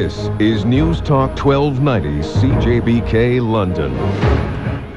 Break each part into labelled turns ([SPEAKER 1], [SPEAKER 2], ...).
[SPEAKER 1] This is Newstalk 1290 CJBK London.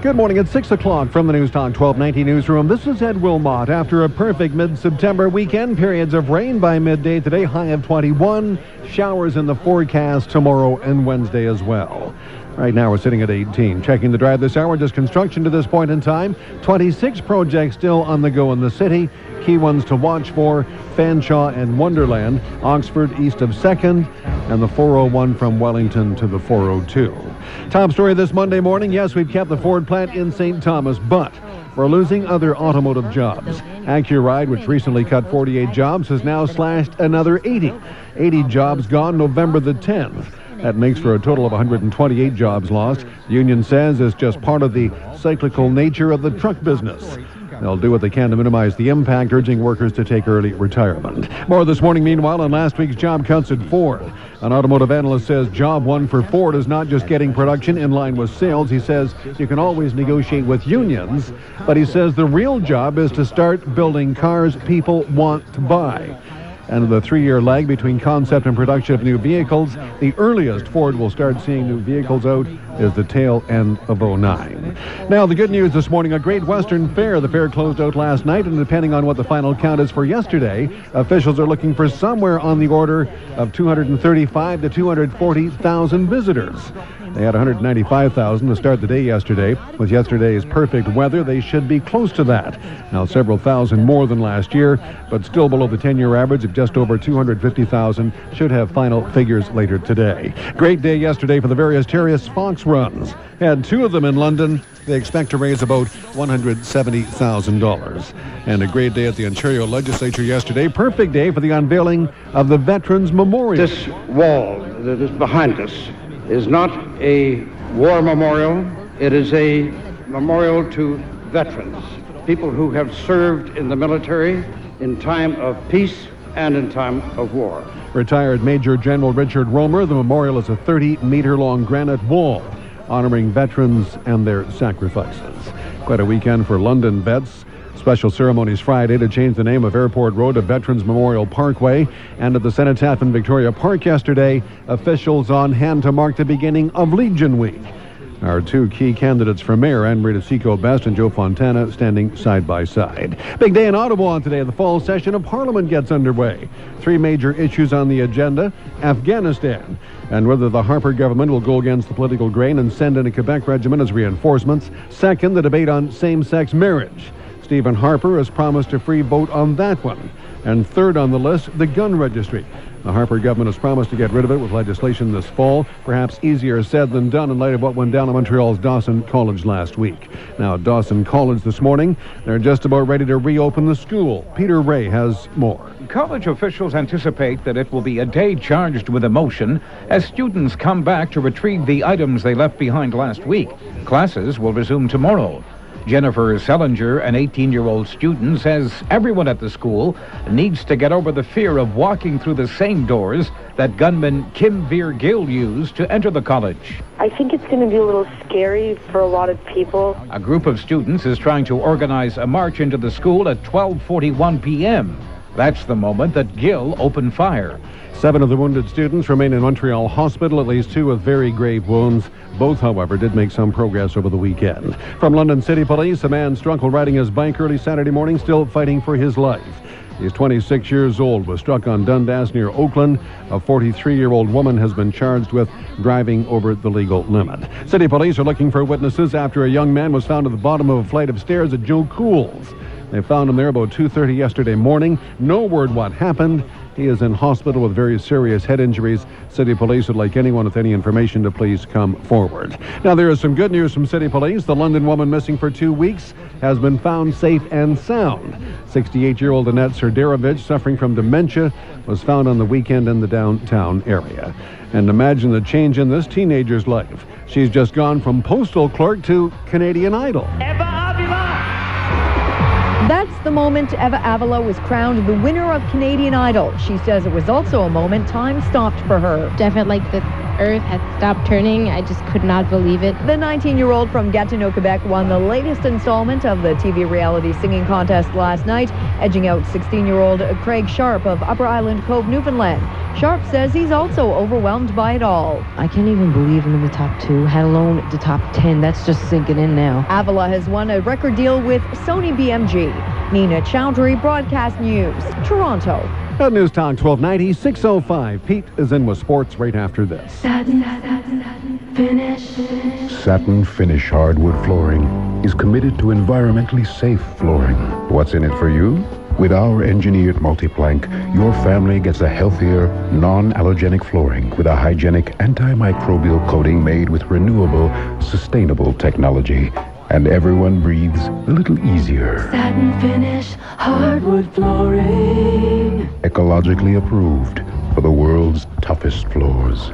[SPEAKER 2] Good morning. It's 6 o'clock from the Newstalk 1290 newsroom. This is Ed Wilmot. After a perfect mid-September weekend, periods of rain by midday today, high of 21. Showers in the forecast tomorrow and Wednesday as well. Right now we're sitting at 18. Checking the drive this hour, just construction to this point in time. 26 projects still on the go in the city. Key ones to watch for: Fanshawe and Wonderland, Oxford east of 2nd, and the 401 from Wellington to the 402. Top story this Monday morning: yes, we've kept the Ford plant in St. Thomas, but we're losing other automotive jobs. Accuride, which recently cut 48 jobs, has now slashed another 80. 80 jobs gone November the 10th. That makes for a total of 128 jobs lost. The union says it's just part of the cyclical nature of the truck business. They'll do what they can to minimize the impact, urging workers to take early retirement. More this morning, meanwhile, on last week's job cuts at Ford. An automotive analyst says job one for Ford is not just getting production in line with sales. He says you can always negotiate with unions, but he says the real job is to start building cars people want to buy. And the 3-year lag between concept and production of new vehicles, the earliest Ford will start seeing new vehicles out is the tail end of 2009. Now, the good news this morning: a Great Western Fair. The fair closed out last night, and depending on what the final count is for yesterday, officials are looking for somewhere on the order of 235 to 240,000 visitors. They had 195,000 to start the day yesterday. With yesterday's perfect weather, they should be close to that. Now, several thousand more than last year, but still below the 10-year average of just over 250,000. Should have final figures later today. Great day yesterday for the various Terriers Fox runs. Had 2 of them in London. They expect to raise about $170,000. And a great day at the Ontario Legislature yesterday. Perfect day for the unveiling of the Veterans Memorial.
[SPEAKER 3] This wall that is behind us is not a war memorial. It is a memorial to veterans, people who have served in the military in time of peace and in time of war.
[SPEAKER 2] Retired Major General Richard Romer. The memorial is a 30-meter-long granite wall honoring veterans and their sacrifices. Quite a weekend for London vets. Special ceremonies Friday to change the name of Airport Road to Veterans Memorial Parkway. And at the Cenotaph in Victoria Park yesterday, officials on hand to mark the beginning of Legion Week. Our 2 key candidates for mayor, Anne-Marie Seco Best and Joe Fontana, standing side by side. Big day in Ottawa today. The fall session of Parliament gets underway. 3 major issues on the agenda: Afghanistan, and whether the Harper government will go against the political grain and send in a Quebec regiment as reinforcements. Second, the debate on same-sex marriage. Stephen Harper has promised a free vote on that one. And third on the list, the gun registry. The Harper government has promised to get rid of it with legislation this fall. Perhaps easier said than done in light of what went down at Montreal's Dawson College last week. Now, Dawson College this morning, they're just about ready to reopen the school. Peter Ray has more.
[SPEAKER 4] College officials anticipate that it will be a day charged with emotion as students come back to retrieve the items they left behind last week. Classes will resume tomorrow. Jennifer Sellinger, an 18-year-old student, says everyone at the school needs to get over the fear of walking through the same doors that gunman Kim Veer-Gill used to enter the college.
[SPEAKER 5] I think it's going to be a little scary for a lot of people.
[SPEAKER 4] A group of students is trying to organize a march into the school at 12:41 p.m. That's the moment that Gill opened fire.
[SPEAKER 2] 7 of the wounded students remain in Montreal Hospital, at least 2 with very grave wounds. Both, however, did make some progress over the weekend. From London City Police, a man struck while riding his bike early Saturday morning, still fighting for his life. He's 26 years old, was struck on Dundas near Oakland. A 43-year-old woman has been charged with driving over the legal limit. City Police are looking for witnesses after a young man was found at the bottom of a flight of stairs at Joe Cool's. They found him there about 2:30 yesterday morning. No word what happened. He is in hospital with very serious head injuries. City Police would like anyone with any information to please come forward. Now, there is some good news from City Police. The London woman missing for 2 weeks has been found safe and sound. 68-year-old Annette Serdarovich, suffering from dementia, was found on the weekend in the downtown area. And imagine the change in this teenager's life. She's just gone from postal clerk to Canadian Idol.
[SPEAKER 6] That's the moment Eva Avila was crowned the winner of Canadian Idol. She says it was also a moment time stopped for her.
[SPEAKER 7] I felt like the earth had stopped turning. I just could not believe it.
[SPEAKER 6] The 19-year-old from Gatineau, Quebec won the latest installment of the TV reality singing contest last night, edging out 16-year-old Craig Sharp of Upper Island Cove, Newfoundland. Sharp says he's also overwhelmed by it all.
[SPEAKER 8] I can't even believe I'm in the top 2, let alone the top 10. That's just sinking in now.
[SPEAKER 6] Avila has won a record deal with Sony BMG. Nina Chowdhury, Broadcast News, Toronto.
[SPEAKER 2] At Newstalk 1290, 6:05. Pete is in with sports right after this.
[SPEAKER 9] Satin Finish hardwood flooring is committed to environmentally safe flooring. What's in it for you? With our engineered multi-plank, your family gets a healthier, non-allergenic flooring with a hygienic antimicrobial coating made with renewable, sustainable technology. And everyone breathes a little easier.
[SPEAKER 10] Satin Finish hardwood flooring.
[SPEAKER 9] Ecologically approved for the world's toughest floors.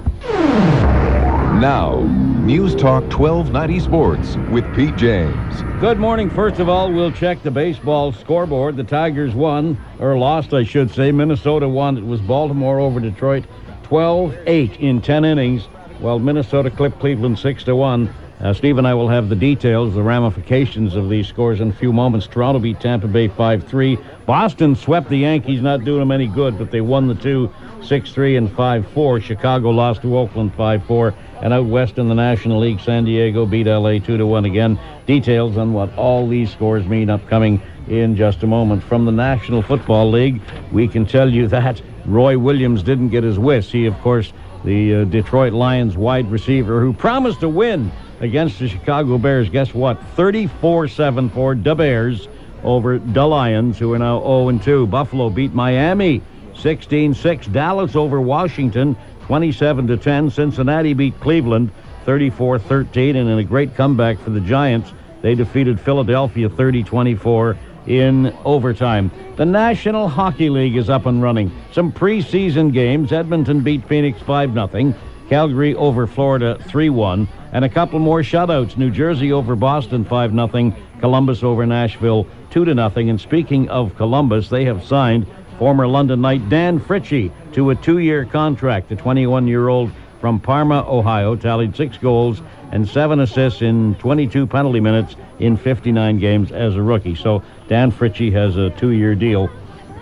[SPEAKER 1] Now, News Talk 1290 Sports with Pete James.
[SPEAKER 3] Good morning. First of all, we'll check the baseball scoreboard. The Tigers won, or lost, I should say. Minnesota won. It was Baltimore over Detroit, 12-8 in 10 innings, while Minnesota clipped Cleveland 6-1. Steve and I will have the details, the ramifications of these scores in a few moments. Toronto beat Tampa Bay 5-3. Boston swept the Yankees, not doing them any good, but they won the two 6-3 and 5-4. Chicago lost to Oakland 5-4. And out west in the National League, San Diego beat LA 2-1 again. Details on what all these scores mean upcoming in just a moment. From the National Football League, we can tell you that Roy Williams didn't get his wish. He, of course, the Detroit Lions wide receiver who promised to win against the Chicago Bears. Guess what? 34-7 for the Bears over the Lions, who are now 0-2. Buffalo beat Miami 16-6. Dallas over Washington 27-10. Cincinnati beat Cleveland 34-13. And in a great comeback for the Giants, they defeated Philadelphia 30-24 in overtime. The National Hockey League is up and running. Some preseason games. Edmonton beat Phoenix 5-0. Calgary over Florida 3-1. And a couple more shutouts. New Jersey over Boston 5-0. Columbus over Nashville 2-0. And speaking of Columbus, they have signed former London Knight Dan Fritchie to a 2-year contract. The 21-year-old from Parma, Ohio, tallied 6 goals and 7 assists in 22 penalty minutes in 59 games as a rookie. So Dan Fritchie has a 2-year deal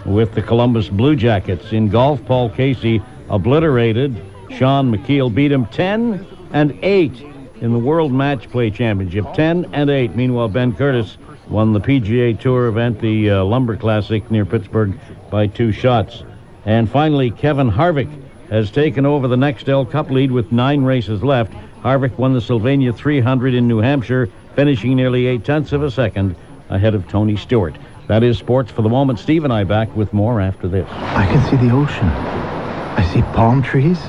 [SPEAKER 3] with the Columbus Blue Jackets. In golf, Paul Casey obliterated Sean McKeel, beat him 10-8 in the World Match Play Championship. 10-8. Meanwhile, Ben Curtis won the PGA Tour event, the Lumber Classic near Pittsburgh, by 2 shots. And finally, Kevin Harvick has taken over the Nextel Cup lead with 9 races left. Harvick won the Sylvania 300 in New Hampshire, finishing nearly 0.8 of a second ahead of Tony Stewart. That is sports for the moment. Steve and I back with more after this.
[SPEAKER 11] I can see the ocean. I see palm trees,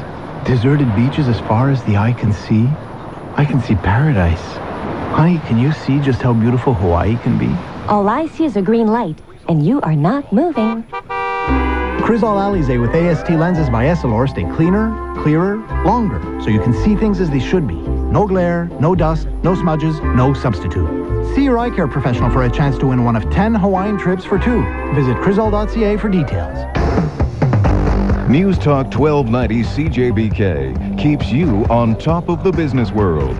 [SPEAKER 11] deserted beaches as far as the eye can see. I can see paradise. Honey, can you see just how beautiful Hawaii can be?
[SPEAKER 12] All I see is a green light, and you are not moving.
[SPEAKER 11] Crizal Alizé with AST lenses by Essilor stay cleaner, clearer, longer, so you can see things as they should be. No glare, no dust, no smudges, no substitute. See your eye care professional for a chance to win one of 10 Hawaiian trips for 2. Visit crizal.ca for details.
[SPEAKER 1] News Talk 1290 CJBK keeps you on top of the business world.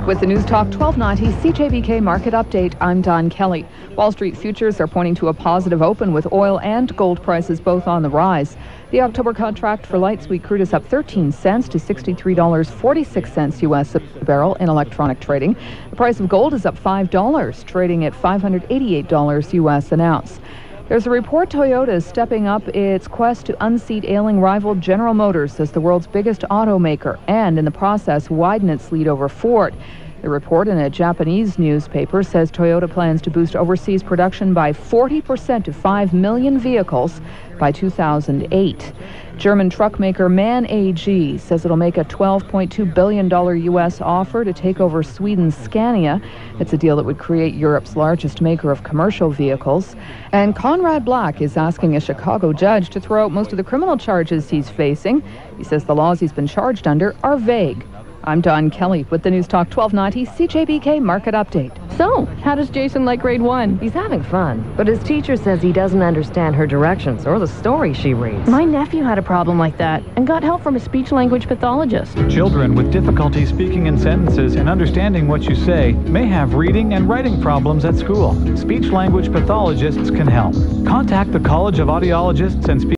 [SPEAKER 13] With the News Talk 1290 CJBK Market Update, I'm Don Kelly. Wall Street futures are pointing to a positive open with oil and gold prices both on the rise. The October contract for light sweet crude is up 13 cents to $63.46 U.S. a barrel in electronic trading. The price of gold is up $5, trading at $588 U.S. an ounce. There's a report Toyota is stepping up its quest to unseat ailing rival General Motors as the world's biggest automaker and, in the process, widen its lead over Ford. The report in a Japanese newspaper says Toyota plans to boost overseas production by 40% to 5 million vehicles by 2008. German truck maker MAN AG says it'll make a $12.2 billion U.S. offer to take over Sweden's Scania. It's a deal that would create Europe's largest maker of commercial vehicles. And Conrad Black is asking a Chicago judge to throw out most of the criminal charges he's facing. He says the laws he's been charged under are vague. I'm Don Kelly with the News Talk 1290 CJBK Market Update.
[SPEAKER 14] So, how does Jason like grade 1?
[SPEAKER 8] He's having fun, but his teacher says he doesn't understand her directions or the story she reads.
[SPEAKER 14] My nephew had a problem like that and got help from a speech-language pathologist.
[SPEAKER 15] Children with difficulty speaking in sentences and understanding what you say may have reading and writing problems at school. Speech-language pathologists can help. Contact the College of Audiologists and Speech